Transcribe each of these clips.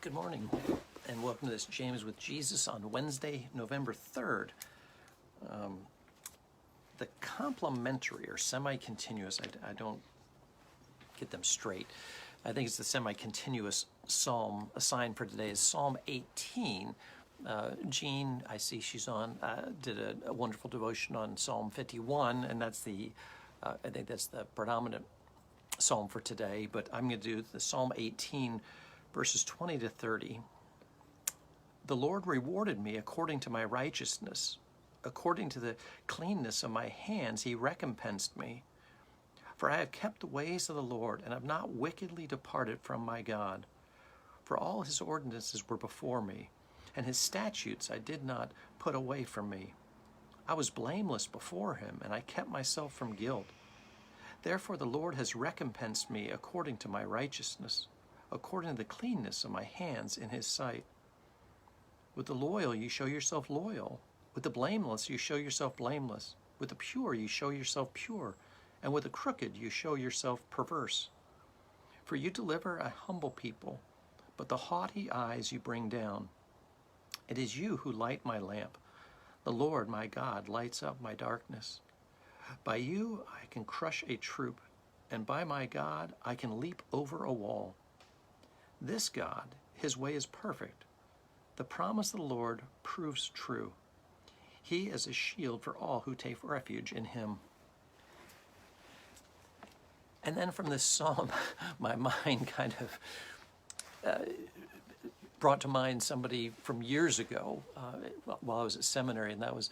Good morning, and welcome to this James with Jesus on Wednesday, November 3rd. The complementary or semi-continuous, I don't get them straight. I think it's the semi-continuous psalm assigned for today is Psalm 18. Jean, I see she's on, did a wonderful devotion on Psalm 51, and that's I think that's the predominant psalm for today, but I'm going to do the Psalm 18, verses 20 to 30. The Lord rewarded me according to my righteousness. According to the cleanness of my hands, he recompensed me. For I have kept the ways of the Lord, and have not wickedly departed from my God. For all his ordinances were before me, and his statutes I did not put away from me. I was blameless before him, and I kept myself from guilt. Therefore the Lord has recompensed me according to my righteousness, according to the cleanness of my hands in his sight. With the loyal you show yourself loyal. With the blameless you show yourself blameless. With the pure you show yourself pure. And with the crooked you show yourself perverse. For you deliver a humble people, but the haughty eyes you bring down. It is you who light my lamp. The Lord my God lights up my darkness. By you I can crush a troop, and by my God I can leap over a wall. This God, his way is perfect. The promise of the Lord proves true. He is a shield for all who take refuge in him. And then from this psalm, my mind kind of brought to mind somebody from years ago while I was at seminary, and that was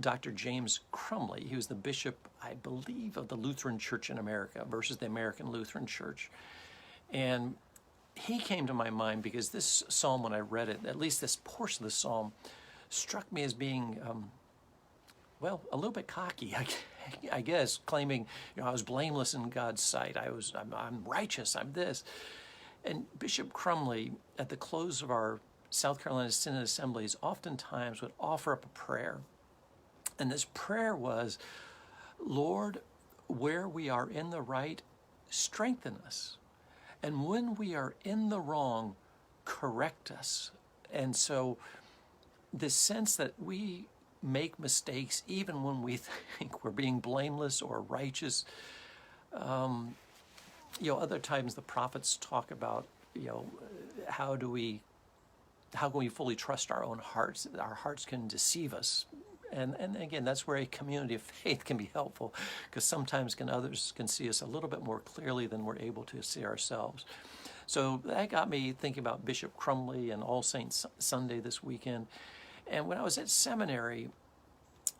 Dr. James Crumley. He was the bishop, I believe, of the Lutheran Church in America versus the American Lutheran Church. And he came to my mind because this psalm, when I read it, at least this portion of the psalm, struck me as being, a little bit cocky, I guess, claiming, I was blameless in God's sight. I'm righteous. I'm this. And Bishop Crumley, at the close of our South Carolina Synod assemblies, oftentimes would offer up a prayer. And this prayer was, Lord, where we are in the right, strengthen us. And when we are in the wrong, correct us. And so this sense that we make mistakes even when we think we're being blameless or righteous. Other times the prophets talk about, how can we fully trust our own hearts? Our hearts can deceive us. And again, that's where a community of faith can be helpful, because sometimes others can see us a little bit more clearly than we're able to see ourselves. So that got me thinking about Bishop Crumley and All Saints Sunday this weekend. And when I was at seminary,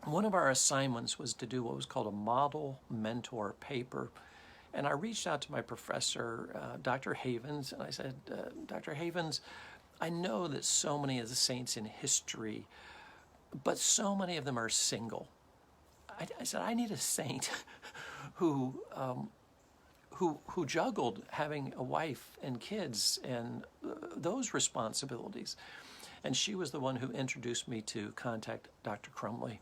one of our assignments was to do what was called a model mentor paper. And I reached out to my professor, Dr. Havens, and I said, Dr. Havens, I know that so many of the saints in history, but so many of them are single. I said, I need a saint who juggled having a wife and kids and those responsibilities. And she was the one who introduced me to contact Dr. Crumley,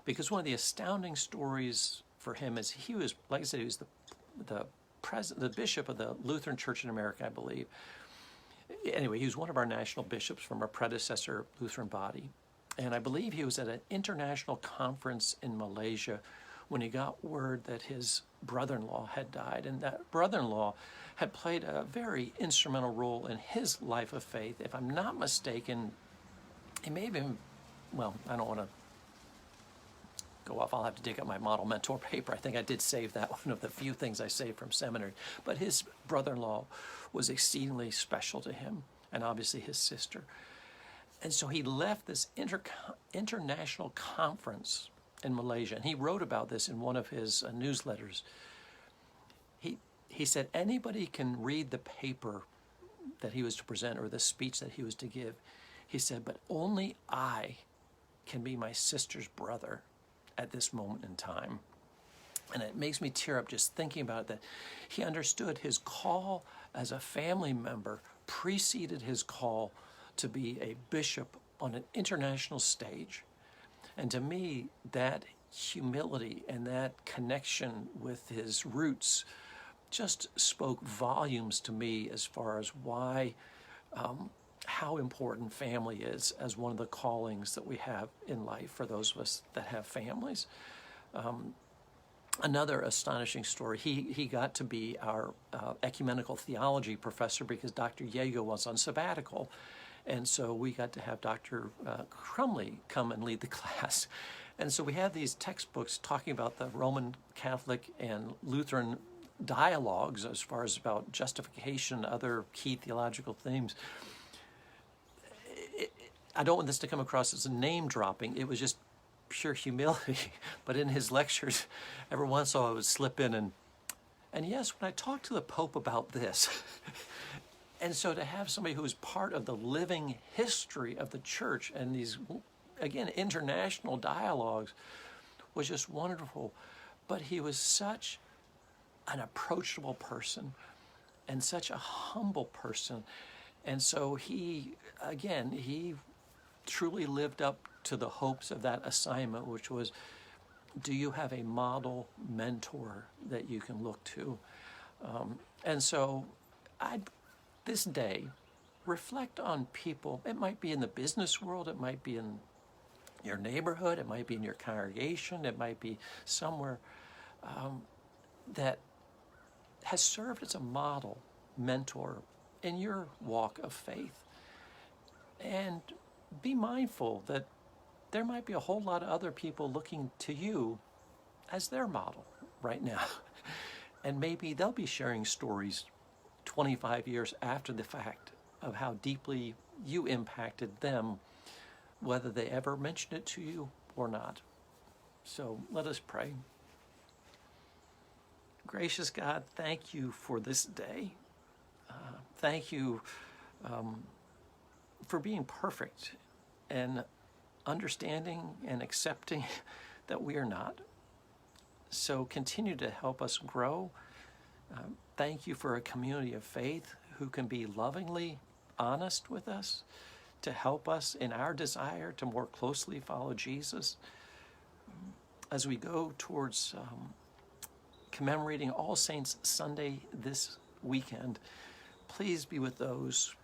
because one of the astounding stories for him is he was, like I said, he was the bishop of the Lutheran Church in America, I believe. Anyway, he was one of our national bishops from our predecessor Lutheran body. And I believe he was at an international conference in Malaysia when he got word that his brother-in-law had died. And that brother-in-law had played a very instrumental role in his life of faith. If I'm not mistaken, he may have been, I don't want to go off. I'll have to dig up my model mentor paper. I think I did save that, one of the few things I saved from seminary. But his brother-in-law was exceedingly special to him, and obviously his sister. And so he left this international conference in Malaysia, and he wrote about this in one of his newsletters. He said anybody can read the paper that he was to present or the speech that he was to give. He said, but only I can be my sister's brother at this moment in time. And it makes me tear up just thinking about it, that he understood his call as a family member preceded his call to be a bishop on an international stage. And to me, that humility and that connection with his roots just spoke volumes to me as far as why how important family is as one of the callings that we have in life for those of us that have families. Another astonishing story, he got to be our ecumenical theology professor because Dr. Yeager was on sabbatical. And so we got to have Dr. Crumley come and lead the class. And so we have these textbooks talking about the Roman Catholic and Lutheran dialogues as far as about justification, other key theological themes. I don't want this to come across as a name dropping. It was just pure humility. But in his lectures, every once in a while I would slip in and yes, when I talked to the Pope about this, and so to have somebody who is part of the living history of the church and these, again, international dialogues was just wonderful. But he was such an approachable person and such a humble person. And so he truly lived up to the hopes of that assignment, which was, do you have a model mentor that you can look to? And so this day, reflect on people. It might be in the business world, it might be in your neighborhood, it might be in your congregation, it might be somewhere that has served as a model mentor in your walk of faith. And be mindful that there might be a whole lot of other people looking to you as their model right now. And maybe they'll be sharing stories 25 years after the fact of how deeply you impacted them, whether they ever mentioned it to you or not. So let us pray. Gracious God, thank you for this day. Thank you for being perfect and understanding and accepting that we are not. So continue to help us grow. Thank you for a community of faith who can be lovingly honest with us to help us in our desire to more closely follow Jesus. As we go towards commemorating All Saints Sunday this weekend, please be with those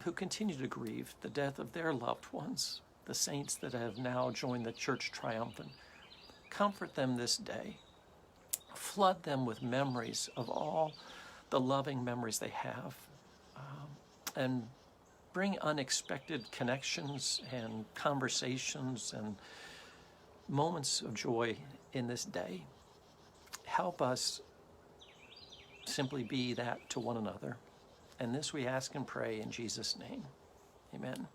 who continue to grieve the death of their loved ones, the saints that have now joined the Church Triumphant. Comfort them this day. Flood them with memories of all the loving memories they have, and bring unexpected connections and conversations and moments of joy in this day. Help us simply be that to one another. And this we ask and pray in Jesus' name. Amen.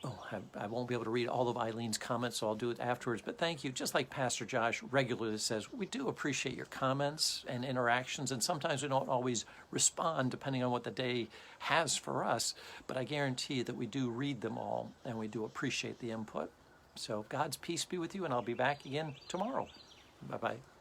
Oh, I won't be able to read all of Eileen's comments, so I'll do it afterwards. But thank you. Just like Pastor Josh regularly says, we do appreciate your comments and interactions, and sometimes we don't always respond depending on what the day has for us. But I guarantee that we do read them all, and we do appreciate the input. So God's peace be with you, and I'll be back again tomorrow. Bye-bye.